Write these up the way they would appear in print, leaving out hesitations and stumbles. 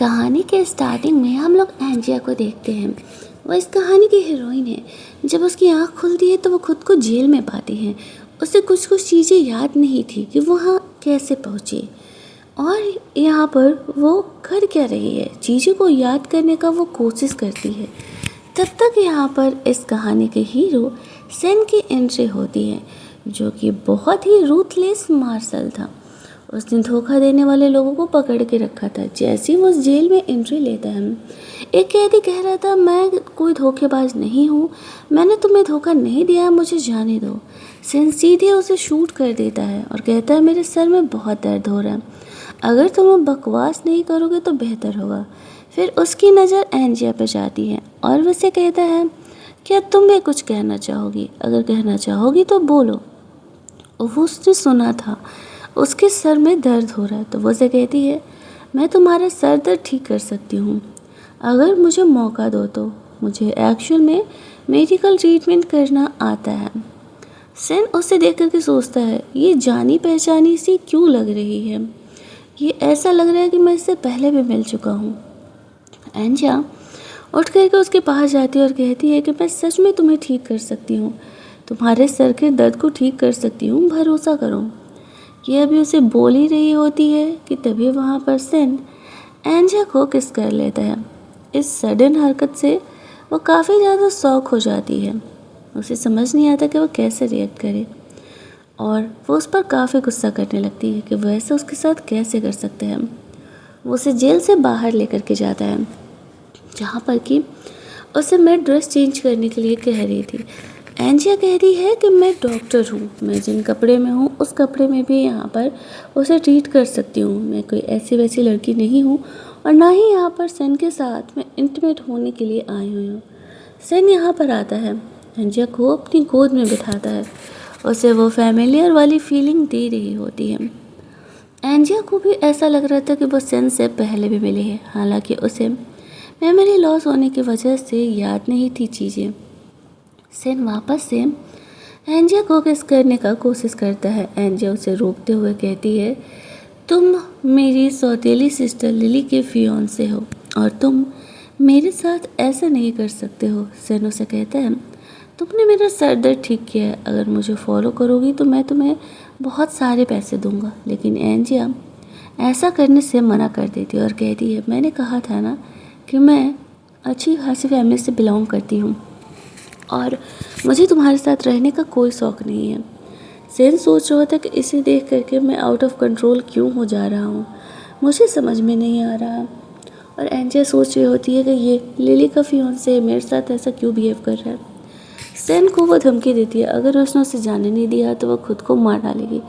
कहानी के स्टार्टिंग में हम लोग एंजिया को देखते हैं। वो इस कहानी की हीरोइन है। जब उसकी आँख खुलती है तो वो खुद को जेल में पाती है। उसे कुछ कुछ चीज़ें याद नहीं थी कि वहाँ कैसे पहुँची और यहाँ पर वो कर क्या रही है। चीज़ों को याद करने का वो कोशिश करती है। तब तक यहाँ पर इस कहानी के हीरो सेन की एंट्री होती है, जो कि बहुत ही रूथलेस मार्शल था। उसने धोखा देने वाले लोगों को पकड़ के रखा था। जैसे ही वो जेल में एंट्री लेता है, एक कैदी कह रहा था, मैं कोई धोखेबाज नहीं हूँ, मैंने तुम्हें धोखा नहीं दिया, मुझे जाने दो। सेन सीधे उसे शूट कर देता है और कहता है, मेरे सर में बहुत दर्द हो रहा है, अगर तुम बकवास नहीं करोगे तो बेहतर होगा। फिर उसकी नज़र एंजिया पर जाती है और उसे कहता है, क्या तुम भी कुछ कहना चाहोगी? अगर कहना चाहोगी तो बोलो। वो उसने सुना था उसके सर में दर्द हो रहा है, तो वो उसे कहती है, मैं तुम्हारा सर दर्द ठीक कर सकती हूँ, अगर मुझे मौका दो तो। मुझे एक्चुअल में मेडिकल ट्रीटमेंट करना आता है। सेन उसे देख करके सोचता है, ये जानी पहचानी सी क्यों लग रही है, ये ऐसा लग रहा है कि मैं इससे पहले भी मिल चुका हूँ। एंजिया उठ करके उसके पास जाती है और कहती है कि मैं सच में तुम्हें ठीक कर सकती हूँ, तुम्हारे सर के दर्द को ठीक कर सकती हूँ, भरोसा करो। ये अभी उसे बोल ही रही होती है कि तभी वहाँ पर सेन एंजिया को किस कर लेता है। इस सडन हरकत से वो काफ़ी ज़्यादा शॉक हो जाती है। उसे समझ नहीं आता कि वो कैसे रिएक्ट करे और वो उस पर काफ़ी गुस्सा करने लगती है कि वो ऐसे उसके साथ कैसे कर सकते हैं। वो उसे जेल से बाहर लेकर के जाता है, जहाँ पर कि उसे मैं ड्रेस चेंज करने के लिए कह रही थी। एंजिया कह रही है कि मैं डॉक्टर हूँ, मैं जिन कपड़े में हूँ उस कपड़े में भी यहाँ पर उसे ट्रीट कर सकती हूँ, मैं कोई ऐसी वैसी लड़की नहीं हूँ और ना ही यहाँ पर सेन के साथ मैं इंटीमेट होने के लिए आई हुई हूँ। सेन यहाँ पर आता है, एंजिया को अपनी गोद में बिठाता है, उसे वो फैमिलियर वाली फीलिंग दे रही होती है। एंजिया को भी ऐसा लग रहा था कि वो सेन से पहले भी मिली है, हालांकि उसे मेमोरी लॉस होने की वजह से याद नहीं थी चीज़ें। सेन वापस से एंजिया को किस करने का कोशिश करता है। एंजिया उसे रोकते हुए कहती है, तुम मेरी सौतेली सिस्टर लिली के फियांसे हो और तुम मेरे साथ ऐसा नहीं कर सकते हो। सेन उसे कहता है, तुमने मेरा सर दर्द ठीक किया है, अगर मुझे फॉलो करोगी तो मैं तुम्हें बहुत सारे पैसे दूंगा। लेकिन एंजिया ऐसा करने से मना कर देती है और कहती है, मैंने कहा था ना कि मैं अच्छी खासी फैमिली से बिलोंग करती हूँ और मुझे तुम्हारे साथ रहने का कोई शौक़ नहीं है। सेन सोच रहा था कि इसे देख करके मैं आउट ऑफ कंट्रोल क्यों हो जा रहा हूँ, मुझे समझ में नहीं आ रहा। और एंजिया सोच रही होती है कि ये लिली का फियांसे मेरे साथ ऐसा क्यों बिहेव कर रहा है। सेन को वो धमकी देती है, अगर उसने उसे जाने नहीं दिया तो वह खुद को मार डालेगी।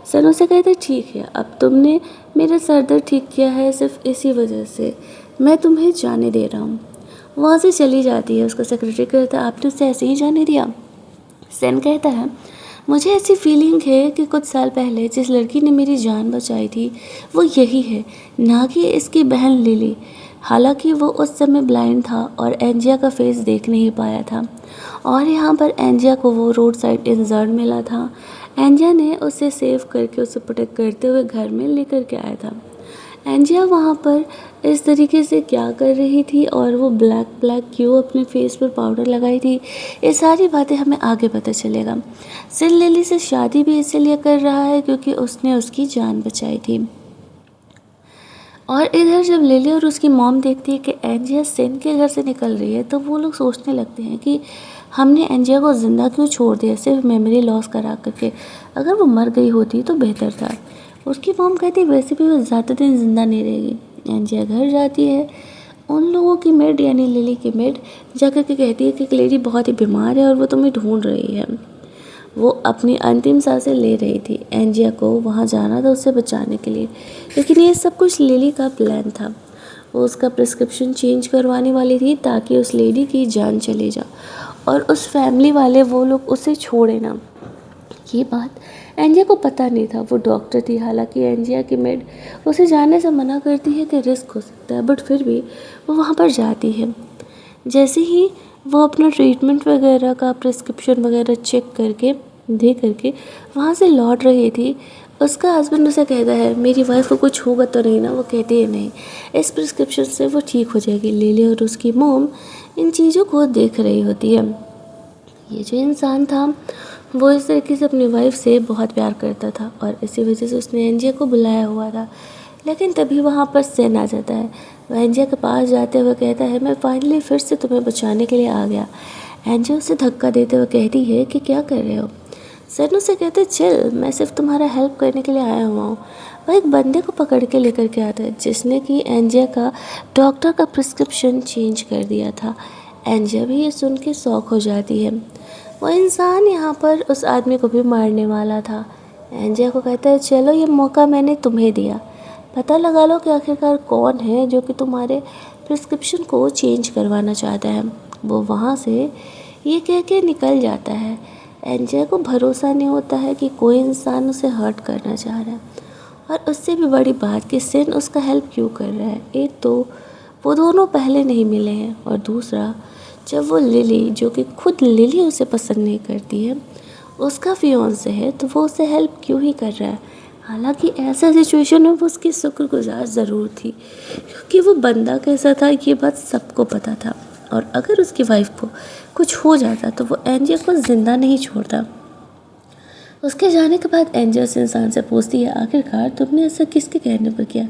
सेन उसे कहता है, ठीक है, अब तुमने मेरा सर दर्द ठीक किया है, सिर्फ इसी वजह से मैं तुम्हें जाने दे रहा हूँ। वहाँ से चली जाती है। उसका सेक्रेटरी कहता है, आपने उसे ऐसे ही जाने दिया? सेन कहता है, मुझे ऐसी फीलिंग है कि कुछ साल पहले जिस लड़की ने मेरी जान बचाई थी वो यही है, ना कि इसकी बहन लिली। हालांकि वो उस समय ब्लाइंड था और एंजिया का फेस देख नहीं पाया था और यहाँ पर एंजिया को वो रोड साइड इंजर्ड मिला था। एंजिया ने उसे सेव करके उसे प्रोटेक्ट करते हुए घर में लेकर के आया था। एंजिया वहाँ पर इस तरीके से क्या कर रही थी और वो ब्लैक ब्लैक क्यों अपने फेस पर पाउडर लगाई थी, ये सारी बातें हमें आगे पता चलेगा। सेन लिली से शादी भी इसीलिए कर रहा है क्योंकि उसने उसकी जान बचाई थी। और इधर जब लिली और उसकी मॉम देखती है कि एंजिया सेन के घर से निकल रही है तो वो लोग सोचने लगते हैं कि हमने एंजिया को ज़िंदा क्यों छोड़ दिया सिर्फ मेमोरी लॉस करा करके, अगर वो मर गई होती तो बेहतर था। उसकी मॉम कहती है, वैसे भी वो ज़्यादा दिन ज़िंदा नहीं रहेगी। एंजिया घर जाती है। उन लोगों की मेड यानी लिली की मेड जाकर के कहती है कि एक लेडी बहुत ही बीमार है और वो तुम्हें ढूंढ रही है। वो अपनी अंतिम सांसें ले रही थी। एंजिया को वहाँ जाना था उसे बचाने के लिए, लेकिन ये सब कुछ लिली का प्लान था। वो उसका प्रिस्क्रिप्शन चेंज करवाने वाली थी ताकि उस लेडी की जान चली जाए और उस फैमिली वाले वो लोग उसे छोड़े ना। ये बात एंजिया को पता नहीं था। वो डॉक्टर थी, हालांकि एंजिया की मेड उसे जाने से मना करती है कि रिस्क हो सकता है, बट फिर भी वो वहाँ पर जाती है। जैसे ही वो अपना ट्रीटमेंट वगैरह का प्रिस्क्रिप्शन वगैरह चेक करके दे करके वहाँ से लौट रही थी, उसका हस्बैंड उसे कहता है मेरी वाइफ को कुछ होगा तो नहीं ना। वो कहती है नहीं, इस प्रिस्क्रिप्शन से वो ठीक हो जाएगी। लिली और उसकी मोम इन चीज़ों को देख रही होती है। ये जो इंसान था वो इस तरीके से अपनी वाइफ से बहुत प्यार करता था और इसी वजह से उसने एंजिया को बुलाया हुआ था। लेकिन तभी वहाँ पर सेन आ जाता है। वह एंजिया के पास जाते हुए कहता है मैं फाइनली फिर से तुम्हें बचाने के लिए आ गया। एंजिया उसे धक्का देते हुए कहती है कि क्या कर रहे हो। सेन उसे कहते चिल, मैं सिर्फ तुम्हारा हेल्प करने के लिए आया हुआ हूँ। वह एक बंदे को पकड़ के लेकर के आता है जिसने कि एंजिया का डॉक्टर का प्रिस्क्रिप्शन चेंज कर दिया था। एंजिया भी ये सुन के शॉक हो जाती है। वो इंसान यहाँ पर उस आदमी को भी मारने वाला था। एंजिया को कहता है चलो ये मौका मैंने तुम्हें दिया, पता लगा लो कि आखिरकार कौन है जो कि तुम्हारे प्रिस्क्रिप्शन को चेंज करवाना चाहता है। वो वहाँ से ये कह के निकल जाता है। एंजिया को भरोसा नहीं होता है कि कोई इंसान उसे हर्ट करना चाह रहा है और उससे भी बड़ी बात कि सिन उसका हेल्प क्यों कर रहा है। एक तो वो दोनों पहले नहीं मिले हैं और दूसरा जब वो लिली, जो कि खुद लिली उसे पसंद नहीं करती है, उसका फियांसे है तो वो उसे हेल्प क्यों ही कर रहा है। हालांकि ऐसा सिचुएशन में वो उसकी शुक्रगुजार ज़रूर थी क्योंकि वो बंदा कैसा था ये बात सबको पता था और अगर उसकी वाइफ को कुछ हो जाता तो वो एंजिया को ज़िंदा नहीं छोड़ता। उसके जाने के बाद एंजिया उस इंसान से पूछती है आखिरकार तुमने ऐसा किसके कहने पर किया।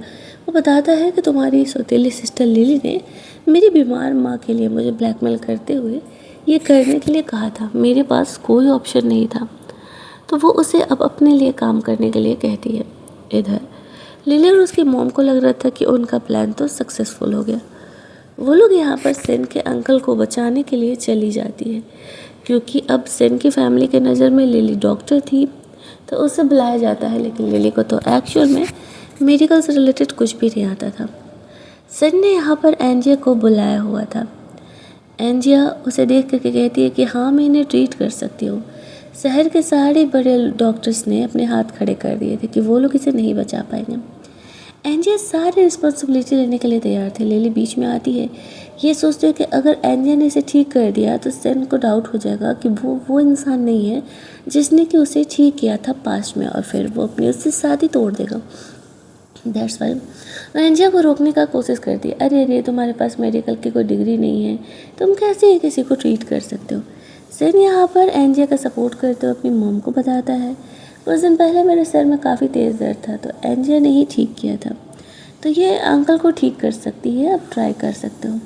वो बताता है कि तुम्हारी सौतेली सिस्टर लिली ने मेरी बीमार माँ के लिए मुझे ब्लैकमेल करते हुए ये करने के लिए कहा था। मेरे पास कोई ऑप्शन नहीं था तो वो उसे अब अपने लिए काम करने के लिए कहती है। इधर लिली और उसकी मॉम को लग रहा था कि उनका प्लान तो सक्सेसफुल हो गया। वो लोग यहाँ पर सेन के अंकल को बचाने के लिए चली जाती है क्योंकि अब सेन की फैमिली के नज़र में लिली डॉक्टर थी तो उसे बुलाया जाता है। लेकिन लिली को तो एक्चुअल में मेडिकल से रिलेटेड कुछ भी नहीं आता था। सेन ने यहाँ पर एंजिया को बुलाया हुआ था। एंजिया उसे देख करके कहती है कि हाँ मैं इन्हें ट्रीट कर सकती हूँ। शहर के सारे बड़े डॉक्टर्स ने अपने हाथ खड़े कर दिए थे कि वो लोग इसे नहीं बचा पाएंगे। एंजिया सारी रिस्पॉन्सिबिलिटी लेने के लिए तैयार थे। लिली बीच में आती है ये सोचते कि अगर एंजिया ने इसे ठीक कर दिया तो सेन को डाउट हो जाएगा कि वो इंसान नहीं है जिसने कि उसे ठीक किया था पास्ट में और फिर वो अपनी उससे शादी तोड़ देगा। दैट्स वाई एंजिया को रोकने का कोशिश करती है। अरे तुम्हारे पास मेडिकल की कोई डिग्री नहीं है, तुम कैसे किसी को ट्रीट कर सकते हो। सेन यहाँ पर एंजिया का सपोर्ट करते हुए अपनी मॉम को बताता है कुछ दिन पहले मेरे सर में काफ़ी तेज़ दर्द था तो एंजिया ने ही ठीक किया था तो ये अंकल को ठीक कर सकती है, अब ट्राई कर सकते हो।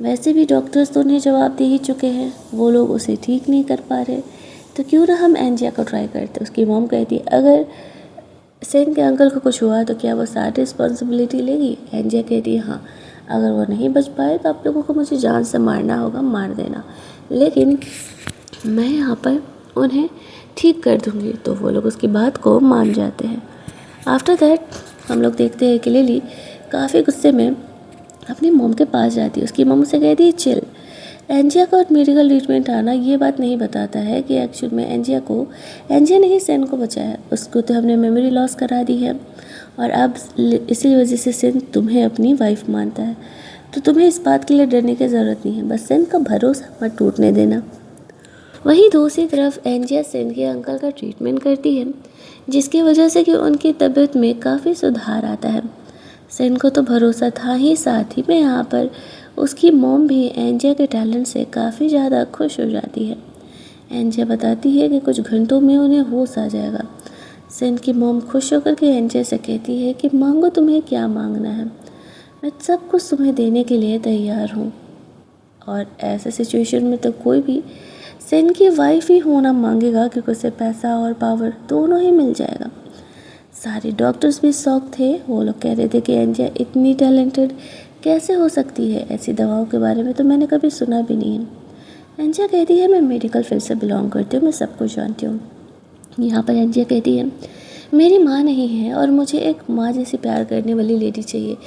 वैसे भी डॉक्टर्स तो उन्हें जवाब दे ही चुके हैं, वो लोग उसे ठीक नहीं कर पा रहे तो क्यों ना हम एंजिया को ट्राई करते। उसकी मॉम कहती है अगर सेन के अंकल को कुछ हुआ तो क्या वो सारी रिस्पॉन्सिबिलिटी लेगी। एंजिया कहती है हाँ, अगर वो नहीं बच पाए तो आप लोगों को मुझे जान से मारना होगा, मार देना, लेकिन मैं यहाँ पर उन्हें ठीक कर दूँगी। तो वो लोग उसकी बात को मान जाते हैं। आफ्टर दैट हम लोग देखते हैं कि लिली काफ़ी गुस्से में अपनी मॉम के पास जाती है। उसकी मॉम उसे कहती है चिल। एंजिया का मेडिकल ट्रीटमेंट आना ये बात नहीं बताता है कि एक्चुअल में एंजिया ने ही सेन को बचाया। उसको तो हमने मेमोरी लॉस करा दी है और अब इसी वजह से सेन तुम्हें अपनी वाइफ मानता है तो तुम्हें इस बात के लिए डरने की ज़रूरत नहीं है, बस सेन का भरोसा मत टूटने देना। वहीं दूसरी तरफ एंजिया सेन के अंकल का ट्रीटमेंट करती है जिसकी वजह से कि उनकी तबीयत में काफ़ी सुधार आता है। सेन को तो भरोसा था ही, साथ ही में यहाँ पर उसकी मॉम भी एंजिया के टैलेंट से काफ़ी ज़्यादा खुश हो जाती है। एंजिया बताती है कि कुछ घंटों में उन्हें होश आ जाएगा। सेन की मॉम खुश होकर के एंजिया से कहती है कि मांगो, तुम्हें क्या मांगना है, मैं सब कुछ तुम्हें देने के लिए तैयार हूँ। और ऐसे सिचुएशन में तो कोई भी सेन की वाइफ ही होना मांगेगा क्योंकि उसे पैसा और पावर दोनों ही मिल जाएगा। सारे डॉक्टर्स भी शौक थे। वो लोग कह रहे थे कि एंजिया इतनी टैलेंटेड कैसे हो सकती है, ऐसी दवाओं के बारे में तो मैंने कभी सुना भी नहीं है। एंजिया कहती है मैं मेडिकल फील्ड से बिलोंग करती हूँ, मैं सब कुछ जानती हूँ। यहाँ पर एंजिया कहती है मेरी माँ नहीं है और मुझे एक माँ जैसी प्यार करने वाली लेडी चाहिए।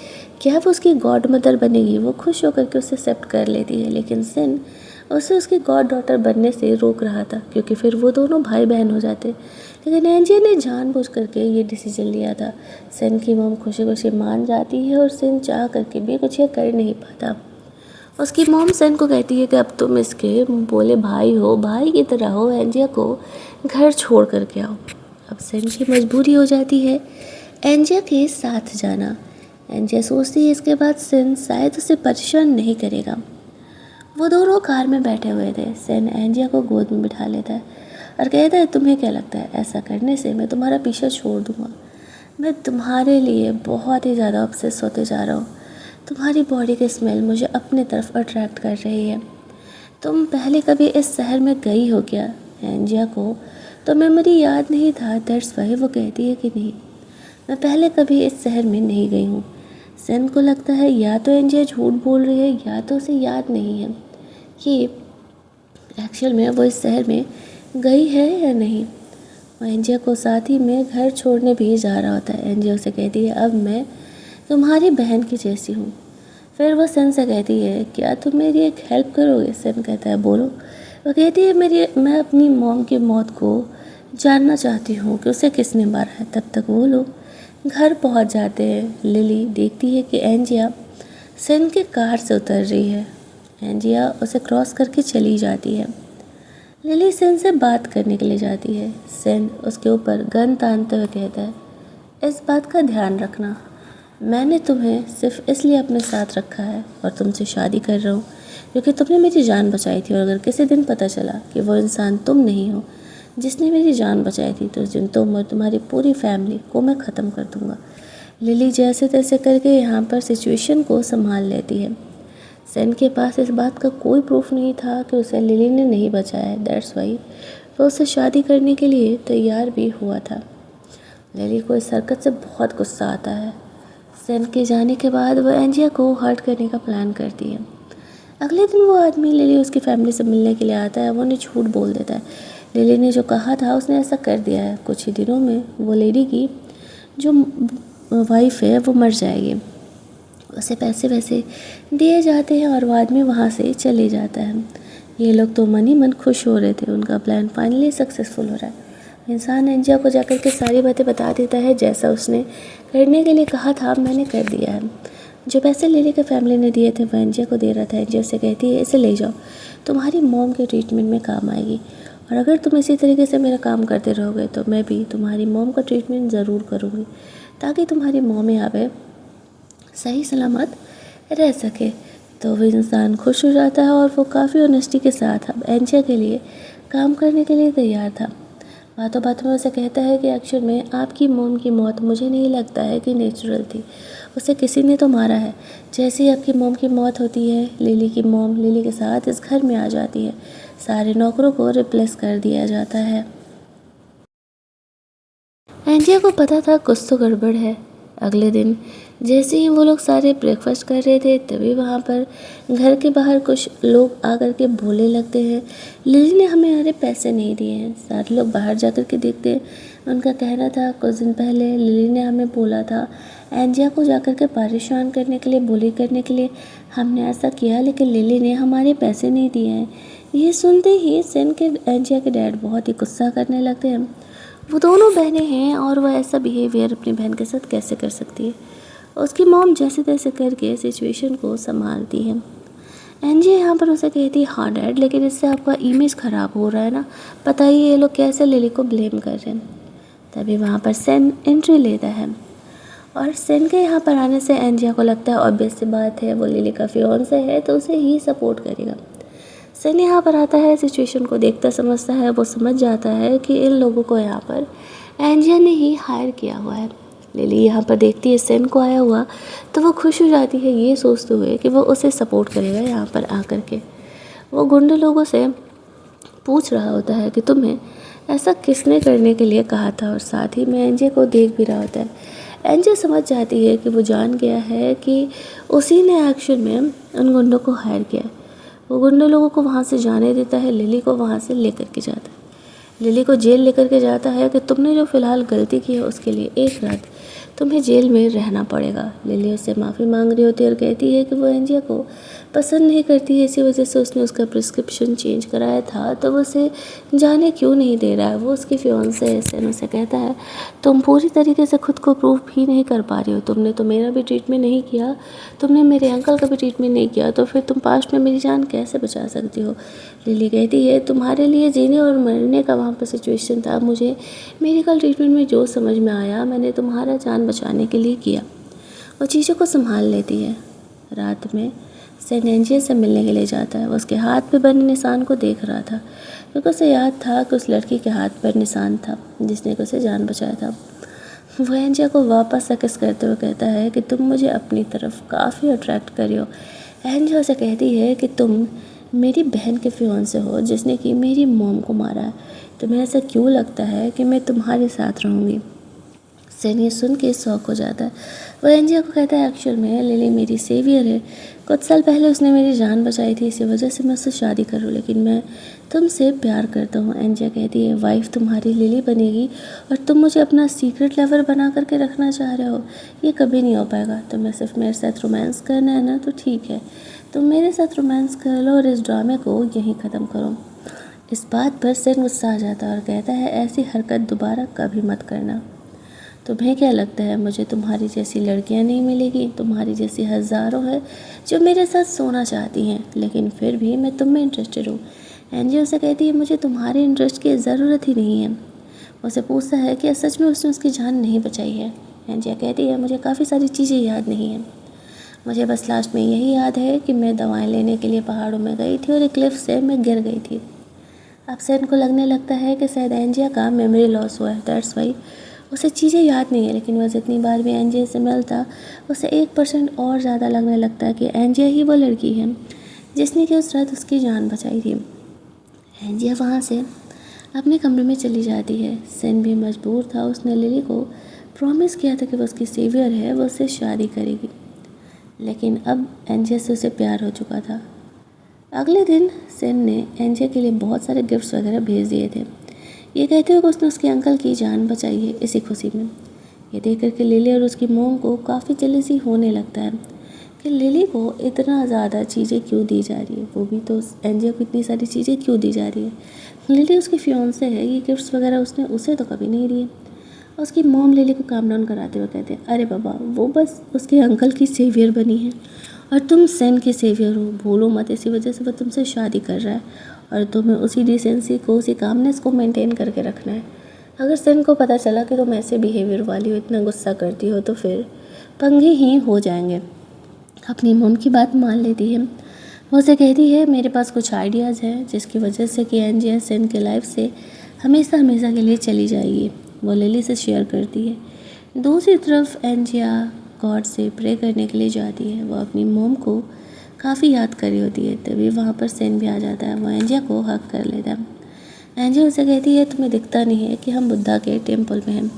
क्या वो उसकी गॉड मदर बनेगी। वो खुश होकर के उसे एक्सेप्ट कर लेती है, लेकिन सेन उसे उसकी गॉड डॉटर बनने से रोक रहा था क्योंकि फिर वो दोनों भाई बहन हो जाते। लेकिन एंजिया ने जानबूझ करके ये डिसीजन लिया था। सेन की मॉम खुशी खुशी मान जाती है और सेन चाह करके भी कुछ ये कर नहीं पाता। उसकी मॉम सेन को कहती है कि अब तुम इसके बोले भाई हो, भाई की तरह हो, एंजिया को घर छोड़ करके आओ। अब सेन की मजबूरी हो जाती है एंजिया के साथ जाना। एंजिया सोचती है इसके बाद सेन शायद उसे परेशान नहीं करेगा। वो दोनों कार में बैठे हुए थे। सेन एंजिया को गोद में बिठा लेता है और कहता है, तुम्हें क्या लगता है ऐसा करने से मैं तुम्हारा पीछा छोड़ दूँगा? मैं तुम्हारे लिए बहुत ही ज़्यादा ऑब्सेस होते जा रहा हूँ। तुम्हारी बॉडी की स्मेल मुझे अपने तरफ अट्रैक्ट कर रही है। तुम पहले कभी इस शहर में गई हो क्या? एंजिया को तो मेमोरी याद नहीं था, दैट्स वाई वो कहती है कि नहीं, मैं पहले कभी इस शहर में नहीं गई हूँ। सेन को लगता है या तो एंजिया झूठ बोल रही है या तो उसे याद नहीं है कि एक्चुअल में वो इस शहर में गई है या नहीं। वो एंजिया को साथ ही में घर छोड़ने भी जा रहा होता है। एंजिया उसे कहती है, अब मैं तुम्हारी बहन की जैसी हूँ। फिर वो सेन से कहती है, क्या तुम मेरी एक हेल्प करोगे? सेन कहता है, बोलो। वो कहती है, मैं अपनी मॉम की मौत को जानना चाहती हूँ कि उसे किसने मारा है। तब तक वो लोग घर पहुँच जाते हैं। लिली देखती है कि एंजिया सेन के कार से उतर रही है। एंजिया उसे क्रॉस करके चली जाती है। लिली सेन से बात करने के लिए जाती है। सेन उसके ऊपर गन तानते हुए कहता है, इस बात का ध्यान रखना, मैंने तुम्हें सिर्फ इसलिए अपने साथ रखा है और तुमसे शादी कर रहा हूँ क्योंकि तुमने मेरी जान बचाई थी, और अगर किसी दिन पता चला कि वो इंसान तुम नहीं हो जिसने मेरी जान बचाई थी तो उस दिन तुम और तुम्हारी पूरी फैमिली को मैं ख़त्म कर दूँगा। लिली जैसे तैसे करके यहाँ पर सिचुएशन को संभाल लेती है। सेन के पास इस बात का कोई प्रूफ नहीं था कि उसे लिली ने नहीं बचाया है, दैट्स वाई वो उससे शादी करने के लिए तैयार भी हुआ था। लिली को इस हरकत से बहुत गुस्सा आता है। सेन के जाने के बाद वो एंजिया को हर्ट करने का प्लान करती है। अगले दिन वो आदमी लिली उसकी फैमिली से मिलने के लिए आता है। वो उन्हें झूठ बोल देता है। लिली ने जो कहा था उसने ऐसा कर दिया है। कुछ ही दिनों में वो लेडी की जो वाइफ है वो मर जाएगी। उसे पैसे वैसे दिए जाते हैं और वो आदमी वहाँ से चले जाता है। ये लोग तो मन ही मन खुश हो रहे थे, उनका प्लान फाइनली सक्सेसफुल हो रहा है। इंसान एंजिया को जाकर के सारी बातें बता देता है, जैसा उसने करने के लिए कहा था मैंने कर दिया है। जो पैसे लिली के फैमिली ने दिए थे वो एंजिया को दे रहा था। एंजिया उसे कहती है, इसे ले जाओ, तुम्हारी मॉम के ट्रीटमेंट में काम आएगी, और अगर तुम इसी तरीके से मेरा काम करते रहोगे तो मैं भी तुम्हारी मॉम का ट्रीटमेंट ज़रूर करूँगी ताकि तुम्हारी मॉम यहाँ पे सही सलामत रह सके। तो वो इंसान खुश हो जाता है और वो काफ़ी ऑनेस्टी के साथ अब एंजिया के लिए काम करने के लिए तैयार था। बातों बातों में उसे कहता है कि एक्चुअल में आपकी मॉम की मौत मुझे नहीं लगता है कि नेचुरल थी, उसे किसी ने तो मारा है। जैसे ही आपकी मॉम की मौत होती है, लिली की मॉम लिली के साथ इस घर में आ जाती है। सारे नौकरों को रिप्लेस कर दिया जाता है। एंजिया को पता था कुछ तो गड़बड़ है। अगले दिन जैसे ही वो लोग सारे ब्रेकफास्ट कर रहे थे तभी वहाँ पर घर के बाहर कुछ लोग आकर के बोलने लगते हैं, लिली ने हमें अरे पैसे नहीं दिए हैं। सारे लोग बाहर जाकर के देखते हैं। उनका कहना था कुछ दिन पहले लिली ने हमें बोला था एंजिया को जाकर के परेशान करने के लिए, बुली करने के लिए। हमने ऐसा किया लेकिन लिली ने हमारे पैसे नहीं दिए हैं। ये सुनते ही सेन के एंजिया के डैड बहुत ही गुस्सा करने लगते हैं। वो दोनों बहनें हैं और वह ऐसा बिहेवियर अपनी बहन के साथ कैसे कर सकती है। उसकी मॉम जैसे तैसे करके सिचुएशन को संभालती है। एंजिया यहाँ पर उसे कहती है, हाँ डैड, लेकिन इससे आपका इमेज ख़राब हो रहा है ना, पता ही ये लोग कैसे लिली को ब्लेम कर रहे हैं। तभी वहाँ पर सेन एंट्री लेता है और सेन के यहाँ पर आने से एंजिया को लगता है ऑब्वियस सी बात है वो लिली का फियांसे है तो उसे ही सपोर्ट करेगा। सेन यहाँ पर आता है, सिचुएशन को देखता समझता है। वो समझ जाता है कि इन लोगों को यहाँ पर एंजिया ने ही हायर किया हुआ है। लिली यहाँ पर देखती है सेन को आया हुआ तो वो खुश हो जाती है ये सोचते हुए कि वो उसे सपोर्ट करेगा। यहाँ पर आकर के वो गुंडे लोगों से पूछ रहा होता है कि तुम्हें ऐसा किसने करने के लिए कहा था, और साथ ही में एंजिया को देख भी रहा होता है। एंजिया समझ जाती है कि वो जान गया है कि उसी ने एक्शन में उन गुंडों को हायर किया है। वो गुंडे लोगों को वहाँ से जाने देता है, लिली को वहाँ से लेकर के जाता है। लिली को जेल लेकर के जाता है कि तुमने जो फ़िलहाल गलती की है उसके लिए 1 रात तुम्हें जेल में रहना पड़ेगा। लिली उससे माफ़ी मांग रही होती है और कहती है कि वो एंजिया को पसंद नहीं करती है, इसी वजह से उसने उसका प्रिस्क्रिप्शन चेंज कराया था, तो वो उसे जाने क्यों नहीं दे रहा है। वो उसकी फियांसे है। सेन उसे कहता है तुम पूरी तरीके से खुद को प्रूव भी नहीं कर पा रही हो, तुमने तो मेरा भी ट्रीटमेंट नहीं किया, तुमने मेरे अंकल का भी ट्रीटमेंट नहीं किया, तो फिर तुम पास्ट में मेरी जान कैसे बचा सकती हो। लिली कहती है तुम्हारे लिए जीने और मरने का वहाँ पर सिचुएशन था, मुझे मेडिकल ट्रीटमेंट में जो समझ में आया मैंने तुम्हारा जान बचाने के लिए किया। वो चीज़ों को संभाल लेती है। रात में सेन एंजिया से मिलने के लिए जाता है। वो उसके हाथ पे बने निशान को देख रहा था क्योंकि उसे याद था कि उस लड़की के हाथ पर निशान था जिसने उसे जान बचाया था। वो एंजिया को वापस से किस करते हुए कहता है कि तुम मुझे अपनी तरफ काफ़ी अट्रैक्ट करी हो। एंजिया उसे कहती है कि तुम मेरी बहन के फियांसे हो जिसने कि मेरी मॉम को मारा है, तुम्हें ऐसा क्यों लगता है कि मैं तुम्हारे साथ रहूँगी। सेन ये सुन के शौक हो जाता है। वो एंजिया को कहता है एक्चुअल में लिली मेरी सेवियर है, कुछ साल पहले उसने मेरी जान बचाई थी, इसी वजह से मैं उससे शादी करूँ, लेकिन मैं तुमसे प्यार करता हूँ। एंजिया कहती है वाइफ तुम्हारी लिली बनेगी और तुम मुझे अपना सीक्रेट लवर बना करके रखना चाह रहे हो, ये कभी नहीं हो पाएगा। तुम्हें सिर्फ मेरे साथ रोमांस करना है ना, तो ठीक है, तुम मेरे साथ रोमांस कर लो और इस ड्रामे को यहीं ख़त्म करो। इस बात पर सेन गुस्सा आ जाता है और कहता है ऐसी हरकत दोबारा कभी मत करना। तुम्हें क्या लगता है मुझे तुम्हारी जैसी लड़कियां नहीं मिलेगी? तुम्हारी जैसी हज़ारों है जो मेरे साथ सोना चाहती हैं, लेकिन फिर भी मैं तुम में इंटरेस्टेड हूँ। एंजी उसे कहती है मुझे तुम्हारे इंटरेस्ट की ज़रूरत ही नहीं है। उसे पूछता है कि सच में उसने उसकी जान नहीं बचाई है। एंजिया कहती है मुझे काफ़ी सारी चीज़ें याद नहीं हैं, मुझे बस लास्ट में यही याद है कि मैं दवाएं लेने के लिए पहाड़ों में गई थी और एक क्लिफ से मैं गिर गई थी। अब सेन को लगने लगता है कि शायद एंजिया का मेमोरी लॉस हुआ है, दैट्स वाई उसे चीज़ें याद नहीं है। लेकिन वह जितनी बार भी एंजिया से मिलता उसे 1% और ज़्यादा लगने लगता है कि एंजिया ही वो लड़की है जिसने कि उस रात उसकी जान बचाई थी। एंजिया वहाँ से अपने कमरे में चली जाती है। सेन भी मजबूर था, उसने लिली को प्रॉमिस किया था कि वो उसकी सेवियर है, वो उससे शादी करेगी, लेकिन अब एंजिया से उसे प्यार हो चुका था। अगले दिन सेन ने एंजिया के लिए बहुत सारे गिफ्ट्स वगैरह भेज दिए थे, ये कहते हुए कि उसने उसके अंकल की जान बचाई है इसी खुशी में। ये देख करके लिली और उसकी मोम को काफ़ी जेलसी होने लगता है कि लिली को इतना ज़्यादा चीज़ें क्यों दी जा रही है, वो भी तो एंजिया को इतनी सारी चीज़ें क्यों दी जा रही है। लिली उसकी फियांसे है, ये गिफ्ट्स वगैरह उसने उसे तो कभी नहीं दिए। उसकी मोम लिली को काम डाउन कराते हुए कहते हैं अरे बाबा वो बस उसके अंकल की सेवियर बनी है और तुम सेन के सेवियर हो, भूलो मत, इसी वजह से वो तुमसे शादी कर रहा है और तुम्हें उसी डिसेंसी को, उसी कामनेस को मेंटेन करके रखना है। अगर सेन को पता चला कि तुम ऐसे बिहेवियर वाली हो, इतना गुस्सा करती हो, तो फिर पंगे ही हो जाएंगे। अपनी मोम की बात मान लेती है। वो उसे कहती है मेरे पास कुछ आइडियाज़ हैं जिसकी वजह से कि एंजिया सेन के लाइफ से हमेशा हमेशा के लिए चली जाएगी। वो लिली से शेयर करती है। दूसरी तरफ एंजिया गॉड से प्रे करने के लिए जाती है। वो अपनी मोम को काफ़ी याद कर रही होती है, तभी वहाँ पर सेन भी आ जाता है। वो एंजिया को हक कर लेता है। एंजिया उसे कहती है तुम्हें दिखता नहीं है कि हम बुद्धा के टेम्पल में हैं।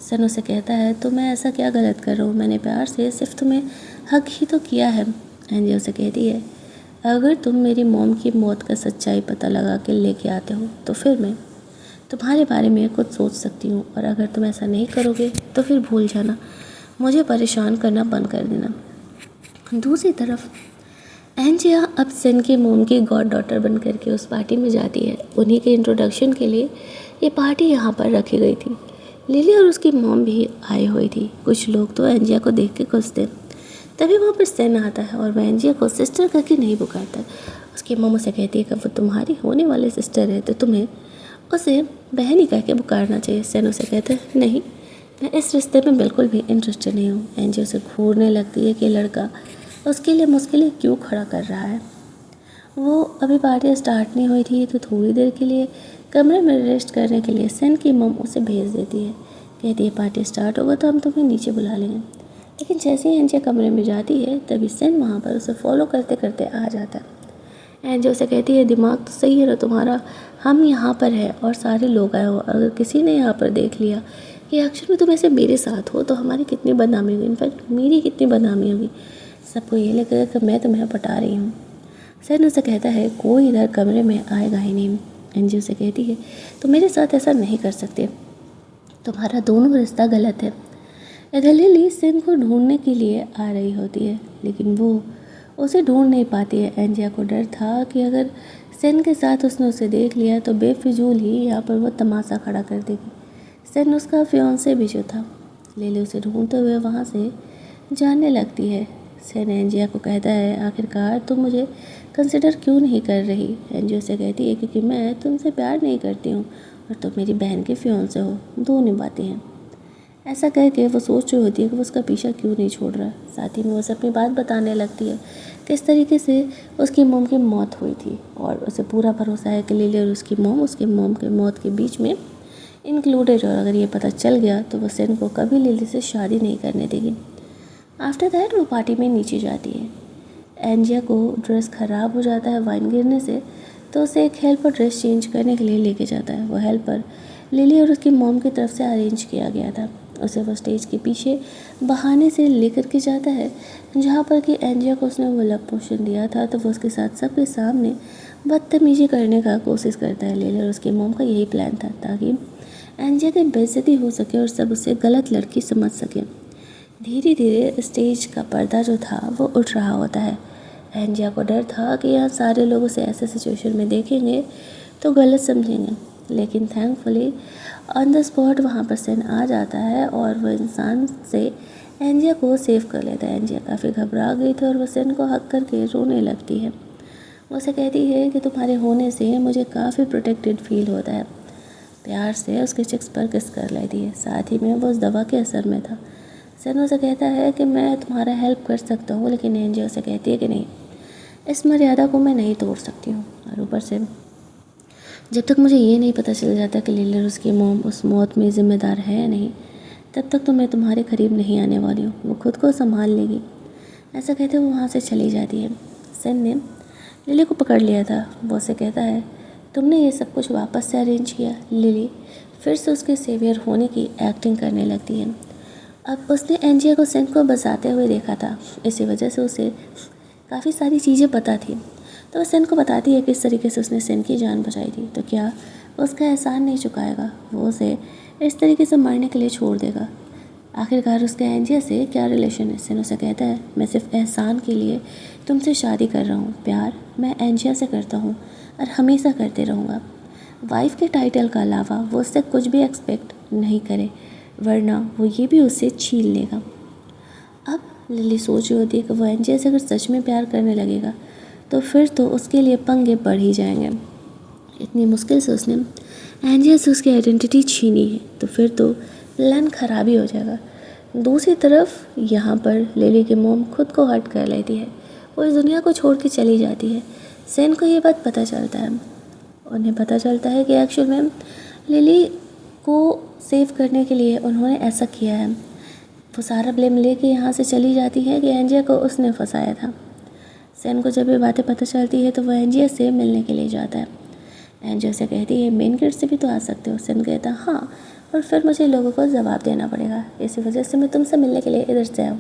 सेन उसे कहता है तो मैं ऐसा क्या गलत कर रहा हूँ, मैंने प्यार से सिर्फ तुम्हें हक ही तो किया है। एंजिया उसे कहती है अगर तुम मेरी मोम की मौत का सच्चाई पता लगा के लेके आते हो तो फिर मैं तुम्हारे बारे में कुछ सोच सकती हूँ, और अगर तुम ऐसा नहीं करोगे तो फिर भूल जाना, मुझे परेशान करना बंद कर देना। दूसरी तरफ एंजिया अब सेन की मोम की गॉड डॉटर बन करके उस पार्टी में जाती है। उन्हीं के इंट्रोडक्शन के लिए ये पार्टी यहाँ पर रखी गई थी। लिली और उसकी मोम भी आई हुई थी। कुछ लोग तो एंजिया को देख के खुश थे। तभी वहाँ पर सेन आता है और वह एंजिया को सिस्टर करके नहीं पुकारता। उसकी मोम उसे कहती है कि वो तुम्हारी होने वाली सिस्टर है तो तुम्हें उसे बहन ही कह के पुकारना चाहिए। सेन उसे कहते हैं नहीं, मैं इस रिश्ते में बिल्कुल भी इंटरेस्टेड नहीं हूँ। एंजिया उसे घूरने लगती है कि लड़का उसके लिए मुश्किलें क्यों खड़ा कर रहा है। वो अभी पार्टी स्टार्ट नहीं हुई थी तो थोड़ी देर के लिए कमरे में रेस्ट करने के लिए सेन की मम उसे भेज देती है। कहती है पार्टी स्टार्ट होगा तो हम तुम्हें नीचे बुला लेंगे। लेकिन जैसे ही एंजिया कमरे में जाती है तभी सेन वहाँ पर उसे फॉलो करते करते आ जाता है। एंजिया उसे कहती है दिमाग तो सही है ना तुम्हारा, हम यहाँ पर है और सारे लोग आए हो, अगर किसी ने यहाँ पर देख लिया कि एक्चुअली में तुम ऐसे मेरे साथ हो तो हमारी कितनी बदनामी होगी, इनफैक्ट मेरी कितनी बदनामी होगी, सबको ये लगेगा कि मैं तुम्हें पटा रही हूँ। सेन उसे कहता है कोई इधर कमरे में आएगा ही नहीं। एंजी उसे कहती है तो मेरे साथ ऐसा नहीं कर सकते, तुम्हारा दोनों रिश्ता गलत है। इधर लिली सेन को ढूंढने के लिए आ रही होती है, लेकिन वो उसे ढूंढ नहीं पाती है। एंजिया को डर था कि अगर सेन के साथ उसने उसे देख लिया तो बेफिजूल ही यहाँ पर वो तमाशा खड़ा कर देगी। सेन उसका फियांसे भी जो था। लिली उसे ढूंढते हुए वहाँ से जाने लगती है। सेन एंजिया को कहता है, आखिरकार तुम मुझे कंसिडर क्यों नहीं कर रही? एंजिया से कहती है, क्योंकि मैं तुमसे प्यार नहीं करती हूँ और तुम मेरी बहन के फियांसे हो, दोनों बातें हैं। ऐसा कह के वो सोच रही होती है कि वो उसका पीछा क्यों नहीं छोड़ रहा। साथ ही में वो उसे अपनी बात बताने लगती है, किस तरीके से उसकी मोम की मौत हुई थी, और उसे पूरा भरोसा है कि लिली और उसकी मोम उसके मोम के मौत के बीच में इंक्लूडेड है, और अगर ये पता चल गया तो वो सेन को कभी लिली से शादी नहीं करने देगी। आफ्टर दैट वो पार्टी में नीचे जाती है। एंजिया को ड्रेस ख़राब हो जाता है वाइन गिरने से, तो उसे एक हेल्पर ड्रेस चेंज करने के लिए लेके जाता है। वो हेल्पर लिली और उसकी मॉम की तरफ से अरेंज किया गया था। उसे वो स्टेज के पीछे बहाने से लेकर के जाता है, जहाँ पर कि एंजिया को उसने वो लव पोशन दिया था, तो वो उसके साथ सबके सामने बदतमीजी करने का कोशिश करता है। लिली और उसकी मॉम का यही प्लान था, ताकि एंजिया की बेइज्जती हो सके और सब उसे गलत लड़की समझ सके। धीरे धीरे स्टेज का पर्दा जो था वो उठ रहा होता है। एंजिया को डर था कि यहाँ सारे लोग उसे ऐसे सिचुएशन में देखेंगे तो गलत समझेंगे, लेकिन थैंकफुली ऑन द स्पॉट वहाँ पर सेन आ जाता है और वह इंसान से एंजिया को सेव कर लेता है। एंजिया काफ़ी घबरा गई थी और वह सेन को हक करके रोने लगती है। वो उसे कहती है कि तुम्हारे होने से मुझे काफ़ी प्रोटेक्टेड फील होता है। प्यार से उसके चिक्स पर किस कर लेती है। साथ ही में वो उस दवा के असर में था। सेन उसे कहता है कि मैं तुम्हारा हेल्प कर सकता हूँ, लेकिन एंजिया उसे कहती है कि नहीं, इस मर्यादा को मैं नहीं तोड़ सकती हूँ। और ऊपर से जब तक मुझे ये नहीं पता चल जाता कि लिली और उसकी मॉम उस मौत में ज़िम्मेदार है या नहीं, तब तक तो मैं तुम्हारे करीब नहीं आने वाली हूँ। वो खुद को संभाल लेगी। ऐसा कहते हुए वो वहाँ से चली जाती है। सेन ने लिली को पकड़ लिया था। वो उसे कहता है, तुमने ये सब कुछ वापस से अरेंज किया। लिली फिर से उसके सेवियर होने की एक्टिंग करने लगती है। अब उसने एंजिया को सेन को बचाते हुए देखा था, इसी वजह से उसे काफ़ी सारी चीज़ें पता थी। तो वह सेन को बताती है किस तरीके से उसने सेन की जान बचाई थी। तो क्या वो उसका एहसान नहीं चुकाएगा? वो उसे इस तरीके से मरने के लिए छोड़ देगा? आखिरकार उसका एंजिया से क्या रिलेशन है? सेन उसे कहता है, मैं सिर्फ एहसान के लिए तुमसे शादी कर रहा हूँ। प्यार मैं एंजिया से करता हूँ और हमेशा करते रहूँगा। वाइफ के टाइटल का अलावा वो उससे कुछ भी एक्सपेक्ट नहीं करे, वरना वो ये भी उससे छीन लेगा। अब लिली सोच रही होती है कि वो एंजिया से अगर सच में प्यार करने लगेगा तो फिर तो उसके लिए पंगे बढ़ ही जाएंगे। इतनी मुश्किल से उसने एंजिया से उसकी आइडेंटिटी छीनी है, तो फिर तो प्लान खराब ही हो जाएगा। दूसरी तरफ यहाँ पर लिली की मोम खुद को हर्ट कर लेती है। वो इस दुनिया को छोड़ के चली जाती है। सेन को ये बात पता चलता है। उन्हें पता चलता है कि एक्चुअल में लिली को सेव करने के लिए उन्होंने ऐसा किया है। वो सारा ब्लेम लेके यहाँ से चली जाती है कि एंजिया को उसने फंसाया था। सेन को जब ये बातें पता चलती है तो वो एंजिया से मिलने के लिए जाता है। एंजिया से कहती है, मेन गेट से भी तो आ सकते हो। सेन कहता है, हाँ, और फिर मुझे लोगों को जवाब देना पड़ेगा, इसी वजह से मैं तुमसे मिलने के लिए इधर से आऊँ।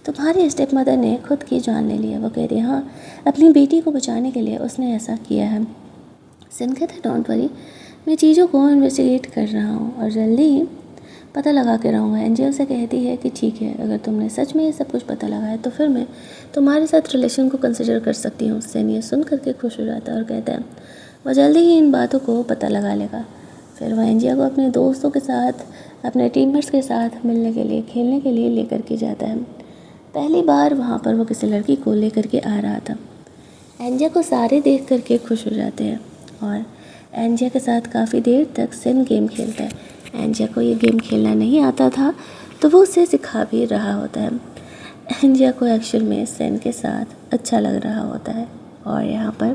तुम्हारी स्टेप मदर ने खुद की जान ले ली है। वो कहती है, हाँ, अपनी बेटी को बचाने के लिए उसने ऐसा किया है। सेन कहता है, डोंट वरी, मैं चीज़ों को इन्वेस्टिगेट कर रहा हूँ और जल्दी ही पता लगा के रहूँगा। एंजिया उसे कहती है कि ठीक है, अगर तुमने सच में ये सब कुछ पता लगाया तो फिर मैं तुम्हारे साथ रिलेशन को कंसिडर कर सकती हूँ। सेन ये सुन करके खुश हो जाता है और कहता है वह जल्दी ही इन बातों को पता लगा लेगा। फिर वह एंजिया को अपने दोस्तों के साथ, अपने टीममेट्स के साथ मिलने के लिए, खेलने के लिए लेकर के जाता है। पहली बार वहाँ पर वो किसी लड़की को लेकर के आ रहा था। एंजिया को सारे देख करके खुश हो जाते हैं और एंजिया के साथ काफ़ी देर तक सेन गेम खेलता है। एंजिया को ये गेम खेलना नहीं आता था, तो वो उसे सिखा भी रहा होता है। एंजिया को एक्चुअल में सेन के साथ अच्छा लग रहा होता है और यहाँ पर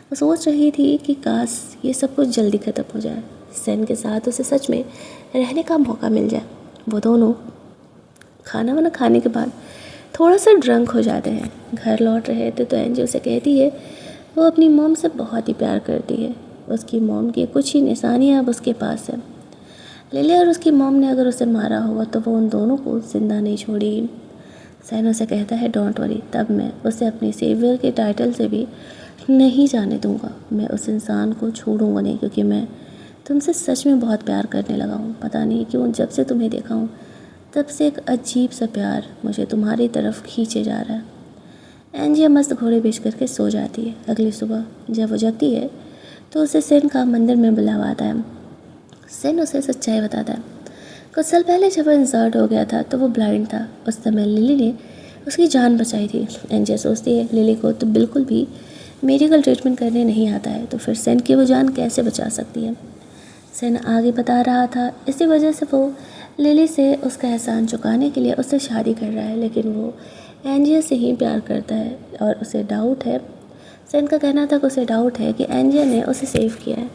वो सोच रही थी कि काश ये सब कुछ जल्दी ख़त्म हो जाए, सेन के साथ उसे सच में रहने का मौका मिल जाए। वो दोनों खाना वाना खाने के बाद थोड़ा सा ड्रंक हो जाते हैं। घर लौट रहे थे तो एंजिया उसे कहती है वो अपनी मॉम से बहुत ही प्यार करती है। उसकी मॉम की कुछ ही निशानियाँ अब उसके पास है। लिली और उसकी मॉम ने अगर उसे मारा होगा तो वो उन दोनों को जिंदा नहीं छोड़ेगी। सैन उसे कहता है, डोंट वरी, तब मैं उसे अपने सेवियर के टाइटल से भी नहीं जाने दूंगा। मैं उस इंसान को छोड़ूंगा नहीं, क्योंकि मैं तुमसे सच में बहुत प्यार करने लगा हूँ। पता नहीं क्यों जब से तुम्हें देखा हूँ तब से एक अजीब सा प्यार मुझे तुम्हारी तरफ खींचे जा रहा है। एंजिया मस्त घोड़े बेच करके सो जाती है। अगली सुबह जब वो जगती है तो उसे सेन का मंदिर में बुलावा आता है। सेन उसे सच्चाई बताता है। कुछ साल पहले जब वो इंजर्ड हो गया था तो वो ब्लाइंड था। उस समय लिली ने उसकी जान बचाई थी। एंजिया सोचती है लिली को तो बिल्कुल भी मेडिकल ट्रीटमेंट करने नहीं आता है, तो फिर सेन की वो जान कैसे बचा सकती है। सेन आगे बता रहा था इसी वजह से वो लिली से उसका एहसान चुकाने के लिए उससे शादी कर रहा है, लेकिन वो एंजिया से ही प्यार करता है और उसे डाउट है। सेन का कहना था कि उसे डाउट है कि एंजिया ने उसे सेव किया है।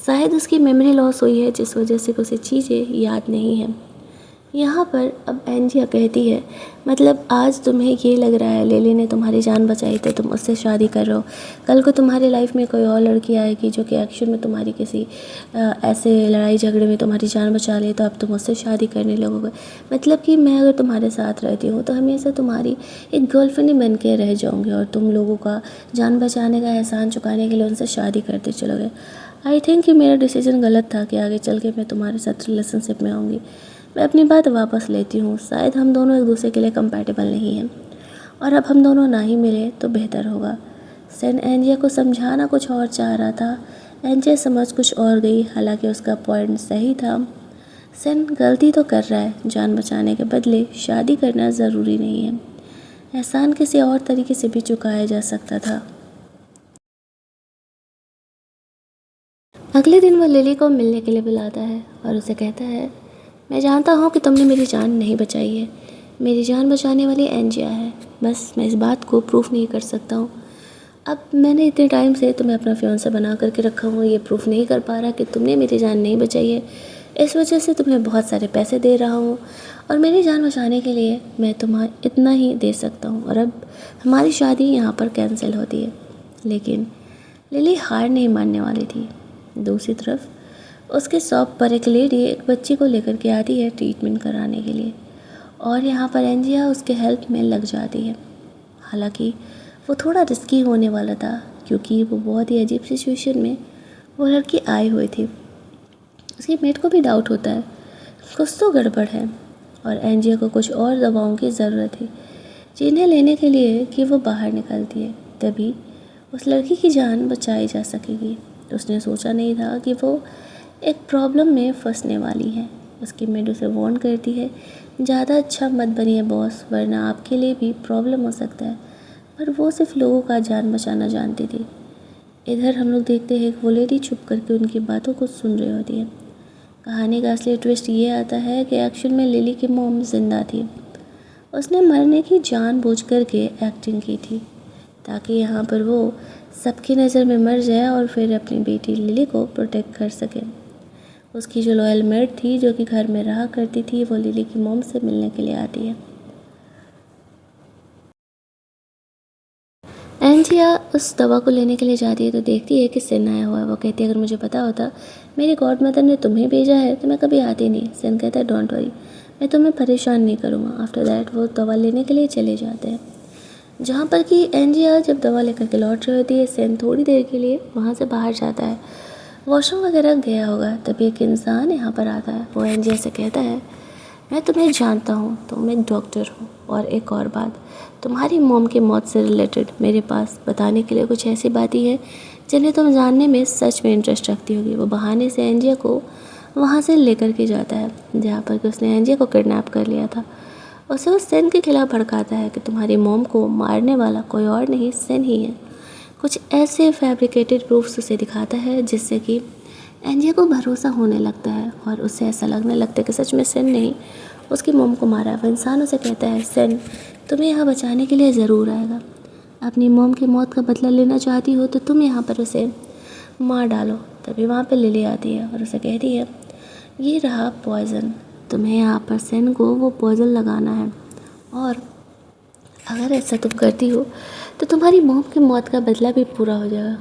शायद उसकी मेमोरी लॉस हुई है जिस वजह से उसे चीज़ें याद नहीं है। यहाँ पर अब एंजिया कहती है मतलब आज तुम्हें ये लग रहा है लिली ने तुम्हारी जान बचाई तो तुम उससे शादी कर रहे हो, कल को तुम्हारी लाइफ में कोई और लड़की आएगी जो कि एक्शन में तुम्हारी किसी ऐसे लड़ाई झगड़े में तुम्हारी जान बचा ले तो अब तुम उससे शादी करने लगोगे। मतलब कि मैं अगर तुम्हारे साथ रहती हूँ तो हमेशा तुम्हारी एक गर्लफ्रेंड ही बन के रह जाऊँगी और तुम लोगों का जान बचाने का एहसान चुकाने के लिए उनसे शादी करते चलोगे। आई थिंक कि मेरा डिसीजन गलत था कि आगे चल के मैं तुम्हारे साथ रिलेशनशिप में आऊँगी। मैं अपनी बात वापस लेती हूँ। शायद हम दोनों एक दूसरे के लिए कंपैटिबल नहीं हैं और अब हम दोनों ना ही मिले तो बेहतर होगा। सेन एंजिया को समझाना कुछ और चाह रहा था। एंजिया समझ कुछ और गई, हालांकि उसका पॉइंट सही था। सेन गलती तो कर रहा है, जान बचाने के बदले शादी करना ज़रूरी नहीं है। एहसान किसी और तरीके से भी चुकाया जा सकता था। अगले दिन वो लिली को मिलने के लिए बुलाता है और उसे कहता है मैं जानता हूँ कि तुमने मेरी जान नहीं बचाई है, मेरी जान बचाने वाली एंजिया है। बस मैं इस बात को प्रूफ नहीं कर सकता हूँ। अब मैंने इतने टाइम से तुम्हें अपना फियांसा बना करके रखा हूँ, ये प्रूफ नहीं कर पा रहा कि तुमने मेरी जान नहीं बचाई है। इस वजह से तुम्हें बहुत सारे पैसे दे रहा हूँ और मेरी जान बचाने के लिए मैं तुम्हें इतना ही दे सकता हूँ और अब हमारी शादी यहाँ पर कैंसिल होती है। लेकिन लिली हार नहीं मानने वाली थी। दूसरी तरफ उसके शॉप पर एक लेडी एक बच्ची को लेकर के आती है ट्रीटमेंट कराने के लिए और यहाँ पर एंजिया उसके हेल्प में लग जाती है। हालांकि वो थोड़ा रिस्की होने वाला था क्योंकि वो बहुत ही अजीब सिचुएशन में वो लड़की आई हुई थी। उसकी मेट को भी डाउट होता है कुछ तो गड़बड़ है और एंजिया को कुछ और दवाओं की ज़रूरत है जिन्हें लेने के लिए कि वो बाहर निकलती है, तभी उस लड़की की जान बचाई जा सकेगी। उसने सोचा नहीं था कि वो एक प्रॉब्लम में फंसने वाली है। उसकी मेड उसे वार्न करती है ज़्यादा अच्छा मत बनिए बॉस, वरना आपके लिए भी प्रॉब्लम हो सकता है। पर वो सिर्फ लोगों का जान बचाना जानती थी। इधर हम लोग देखते हैं वो लेडी छुप करके उनकी बातों को सुन रही होती है। कहानी का असली ट्विस्ट ये आता है कि एक्शन में लिली की मॉम जिंदा थी। उसने मरने की जानबूझ करके एक्टिंग की थी ताकि यहाँ पर वो सबकी नज़र में मर जाए और फिर अपनी बेटी लिली को प्रोटेक्ट कर सके। उसकी जो लॉयल मेड थी जो कि घर में रहा करती थी वो लिली की मॉम से मिलने के लिए आती है। एंजिया उस दवा को लेने के लिए जाती है तो देखती है कि सेन आया हुआ है। वो कहती है अगर मुझे पता होता मेरी गॉड मदर ने तुम्हें भेजा है तो मैं कभी आती नहीं। सेन कहता है डोंट वरी, मैं तुम्हें परेशान नहीं करूँगा। आफ्टर दैट वो दवा लेने के लिए चले जाते हैं। जहाँ पर कि एंजिया जब दवा लेकर के लौट रही होती है, सेन थोड़ी देर के लिए वहाँ से बाहर जाता है, वॉशरूम वगैरह गया होगा। तभी एक इंसान यहाँ पर आता है। वो एंजिया से कहता है मैं तुम्हें जानता हूँ, तुम एक डॉक्टर हो और एक और बात, तुम्हारी मॉम की मौत से रिलेटेड मेरे पास बताने के लिए कुछ ऐसी बातें हैं जिन्हें तुम जानने में सच में इंटरेस्ट रखती होगी। वो बहाने से एंजिया को वहाँ से लेकर के जाता है जहाँ पर कि उसने एंजिया को किडनैप कर लिया था। उसे उस सेन के खिलाफ भड़काता है कि तुम्हारी मॉम को मारने वाला कोई और नहीं सेन ही है। कुछ ऐसे फैब्रिकेटेड प्रूफ्स उसे दिखाता है जिससे कि एंजिया को भरोसा होने लगता है और उसे ऐसा लगने लगता है कि सच में सेन ने ही उसकी मॉम को मारा है। वो इंसान उसे कहता है सेन तुम्हें यहाँ बचाने के लिए ज़रूर आएगा, अपनी मॉम की मौत का बदला लेना चाहती हो तो तुम यहाँ पर उसे मार डालो। तभी वहाँ पर लिली आती है और उसे कहती है ये रहा पॉइज़न, तुम्हें यहाँ पर सेन को वो पॉइज़न लगाना है और अगर ऐसा तुम करती हो तो तुम्हारी मॉम की मौत का बदला भी पूरा हो जाएगा।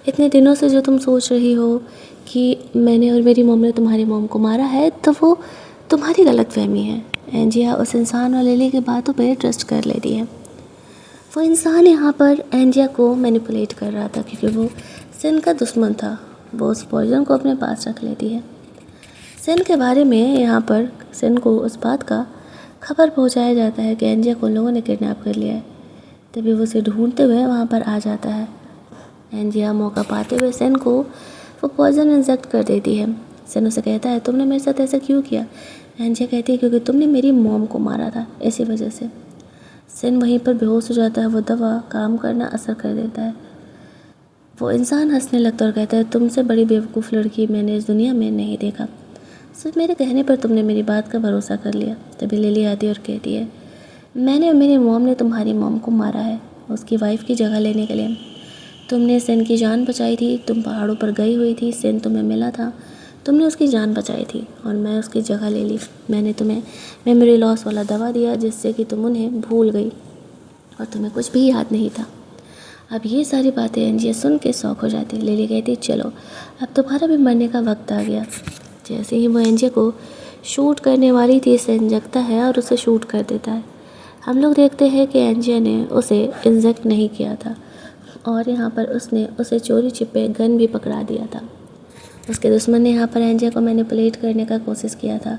इतने दिनों से जो तुम सोच रही हो कि मैंने और मेरी मॉम ने तुम्हारी मॉम को मारा है तो वो तुम्हारी गलतफहमी है। एंजिया उस इंसान और लिली की बातों पर ट्रस्ट कर लेती है। वो इंसान यहाँ पर एंजिया को मैनिपुलेट कर रहा था क्योंकि वो सेन का दुश्मन था। वो उस पॉइजन को अपने पास रख लेती है। सेन के बारे में यहाँ पर सेन को उस बात का खबर पहुँचाया जाता है कि एंजिया को लोगों ने किडनैप कर लिया है। तभी वो उसे ढूंढते हुए वहाँ पर आ जाता है। एंजिया मौका पाते हुए सेन को वो पॉइजन इंजेक्ट कर देती है। सेन उसे कहता है तुमने मेरे साथ ऐसा क्यों किया। एंजिया कहती है क्योंकि तुमने मेरी मॉम को मारा था, इसी वजह से। सेन वहीं पर बेहोश हो जाता है। वो दवा काम करना असर कर देता है। वो इंसान हंसने लगता है और कहता है तुमसे बड़ी बेवकूफ़ लड़की मैंने इस दुनिया में नहीं देखा। सिर्फ मेरे कहने पर तुमने मेरी बात का भरोसा कर लिया। तभी लिली आती है और कहती है मैंने और मेरी मॉम ने तुम्हारी मॉम को मारा है उसकी वाइफ की जगह लेने के लिए। तुमने सेन की जान बचाई थी। तुम पहाड़ों पर गई हुई थी, सेन तुम्हें मिला था, तुमने उसकी जान बचाई थी और मैं उसकी जगह ले ली। मैंने तुम्हें मेमोरी लॉस वाला दवा दिया जिससे कि तुम उन्हें भूल गई और तुम्हें कुछ भी याद नहीं था। अब ये सारी बातें एंजिया सुन के शौक हो जाती है। लिली कहती चलो अब तुम्हारा भी मरने का वक्त आ गया। जैसे ही वो एंजिया को शूट करने वाली थी, सेन जगता है और उसे शूट कर देता है। हम लोग देखते हैं कि एंजिया ने उसे इंजेक्ट नहीं किया था और यहाँ पर उसने उसे चोरी छिपे गन भी पकड़ा दिया था। उसके दुश्मन ने यहाँ पर एंजिया को मैनिपुलेट करने का कोशिश किया था,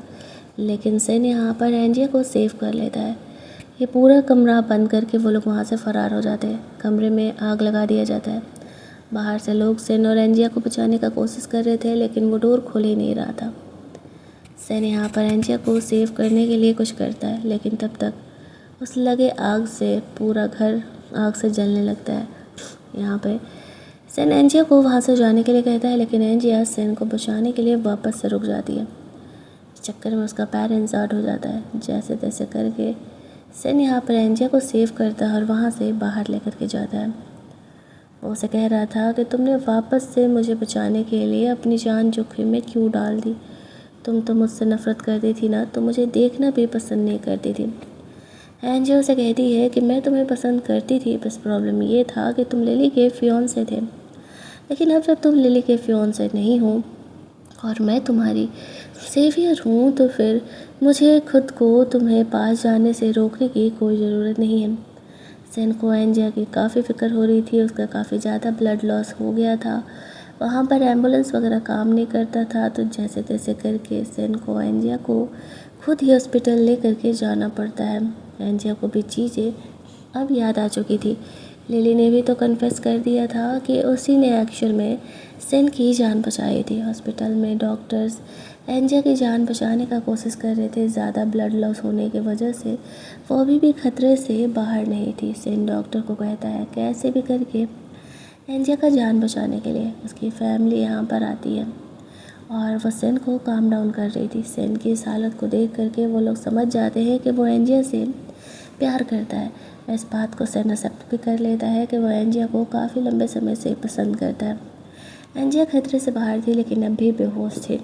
लेकिन सेन यहाँ पर एंजिया को सेव कर लेता है। ये पूरा कमरा बंद करके वो लोग वहाँ से फ़रार हो जाते हैं। कमरे में आग लगा दिया जाता है। बाहर से लोग सेन और एंजिया को बचाने का कोशिश कर रहे थे, लेकिन वो डोर खोल ही नहीं रहा था। सेन यहाँ पर एंजिया को सेव करने के लिए कुछ करता है, लेकिन तब तक उस लगे आग से पूरा घर आग से जलने लगता है। यहाँ पे सेन एंजिया को वहाँ से जाने के लिए कहता है, लेकिन एंजिया सेन को बचाने के लिए वापस से रुक जाती है। इस चक्कर में उसका पैर इंजर्ड हो जाता है। जैसे तैसे करके सेन यहाँ पर एंजिया को सेव करता है और वहाँ से बाहर लेकर के जाता है। वो उसे कह रहा था कि तुमने वापस से मुझे बचाने के लिए अपनी जान जोखिम में क्यों डाल दी। तुम तो मुझसे नफ़रत करती थी ना, तो मुझे देखना भी पसंद नहीं करती थी। एंजिया उसे कहती है कि मैं तुम्हें पसंद करती थी, बस प्रॉब्लम ये था कि तुम लिली के फियांसे थे। लेकिन अब जब तुम लिली के फियांसे नहीं हो और मैं तुम्हारी सेवियर हूँ, तो फिर मुझे खुद को तुम्हें पास जाने से रोकने की कोई ज़रूरत नहीं है। सेन को एंजिया की काफ़ी फ़िक्र हो रही थी। उसका काफ़ी ज़्यादा ब्लड लॉस हो गया था। वहाँ पर एम्बुलेंस वगैरह काम नहीं करता था, तो जैसे तैसे करके सेन को एंजिया को खुद ही हॉस्पिटल ले करके जाना पड़ता है। एंजिया को भी चीज़ें अब याद आ चुकी थी। लिली ने भी तो कन्फेस कर दिया था कि उसी ने एक्चुअल में सेन की जान बचाई थी। हॉस्पिटल में डॉक्टर्स एंजिया की जान बचाने का कोशिश कर रहे थे। ज़्यादा ब्लड लॉस होने की वजह से वो अभी भी खतरे से बाहर नहीं थी। सेन डॉक्टर को कहता है कैसे भी करके एंजिया का जान बचाने के लिए। उसकी फैमिली यहाँ पर आती है और वो सेन को काम डाउन कर रही थी। सेन की इस हालत को देख करके वो लोग समझ जाते हैं कि वो एंजिया से प्यार करता है। इस बात को सेन एक्सेप्ट भी कर लेता है कि वो एंजिया को काफ़ी लंबे समय से पसंद करता है। एंजिया खतरे से बाहर थी, लेकिन अब भी बेहोश थी।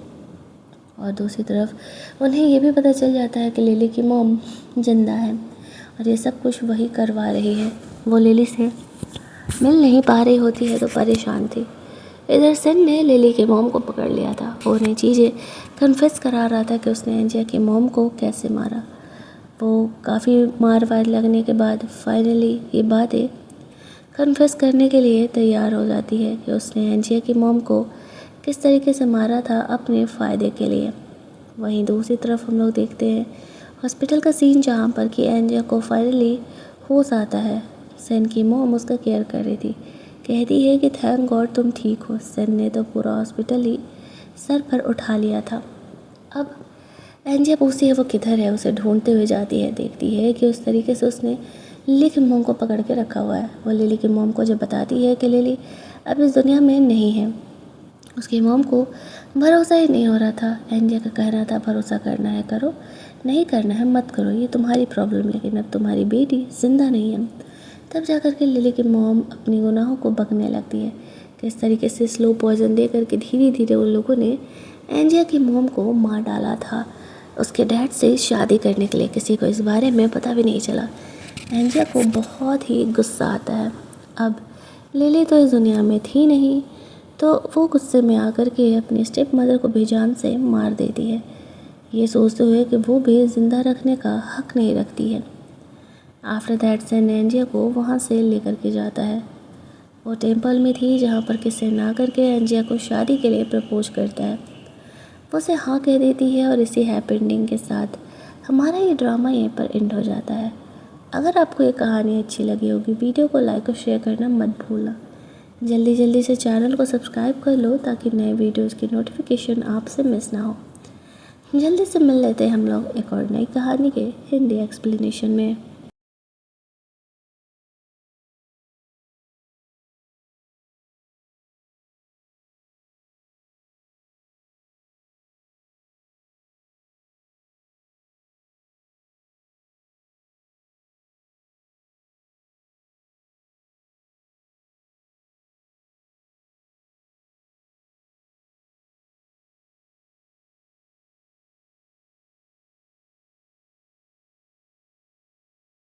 और दूसरी तरफ उन्हें ये भी पता चल जाता है कि लिली की मॉम जिंदा है और ये सब कुछ वही करवा रही है। वो लिली से मिल नहीं पा रही होती है तो परेशान थी। इधर सेन ने लिली के मॉम को पकड़ लिया था। वो उन्हें चीज़ें कन्फेस करा रहा था कि उसने एंजिया की मॉम को कैसे मारा। वो काफ़ी मार वार लगने के बाद फाइनली ये बातें कन्फेस करने के लिए तैयार हो जाती है कि उसने एंजिया की मॉम को किस तरीके से मारा था अपने फ़ायदे के लिए। वहीं दूसरी तरफ हम लोग देखते हैं हॉस्पिटल का सीन, जहाँ पर कि एंजिया को फाइनली होश आता है। सेन की मॉम उसका केयर कर रही थी। कहती है कि थैंक गॉड तुम ठीक हो। सेन ने तो पूरा हॉस्पिटल ही सर पर उठा लिया था। अब एंजिया पूछती है वो किधर है। उसे ढूंढते हुए जाती है। देखती है कि उस तरीके से उसने लिली की मॉम को पकड़ के रखा हुआ है। वो लिली की मॉम को जब बताती है कि लिली अब इस दुनिया में नहीं है। उसकी मॉम को भरोसा ही नहीं हो रहा था। एंजिया का कहना था भरोसा करना है करो, नहीं करना है मत करो, ये तुम्हारी प्रॉब्लम, लेकिन अब तुम्हारी बेटी जिंदा नहीं है। तब जाकर के लिली की मॉम अपनी गुनाहों को बकने लगती है। किस तरीके से स्लो पॉइजन दे करके धीरे धीरे उन लोगों ने एंजिया की मॉम को मार डाला था उसके डैड से शादी करने के लिए। किसी को इस बारे में पता भी नहीं चला। एंजिया को बहुत ही गुस्सा आता है। अब लिली तो इस दुनिया में थी नहीं, तो वो गुस्से में आकर के अपनी स्टेप मदर को भी जान से मार देती है, ये सोचते हुए कि वो भी ज़िंदा रखने का हक नहीं रखती है। आफ्टर दैट सेन एंजिया को वहाँ से लेकर के जाता है। वो टेम्पल में थी जहाँ पर कि सेन आकर के एंजिया को शादी के लिए प्रपोज करता है। वो उसे हाँ कह देती है और इसी हैप्पी एंडिंग के साथ हमारा ये ड्रामा यहीं पर एंड हो जाता है। अगर आपको ये कहानी अच्छी लगी होगी, वीडियो को लाइक और शेयर करना मत भूलना। जल्दी जल्दी से चैनल को सब्सक्राइब कर लो ताकि नए वीडियोज़ की नोटिफिकेशन आपसे मिस ना हो। जल्दी से मिल लेते हैं हम लोग एक और नई कहानी के हिंदी एक्सप्लेनेशन में।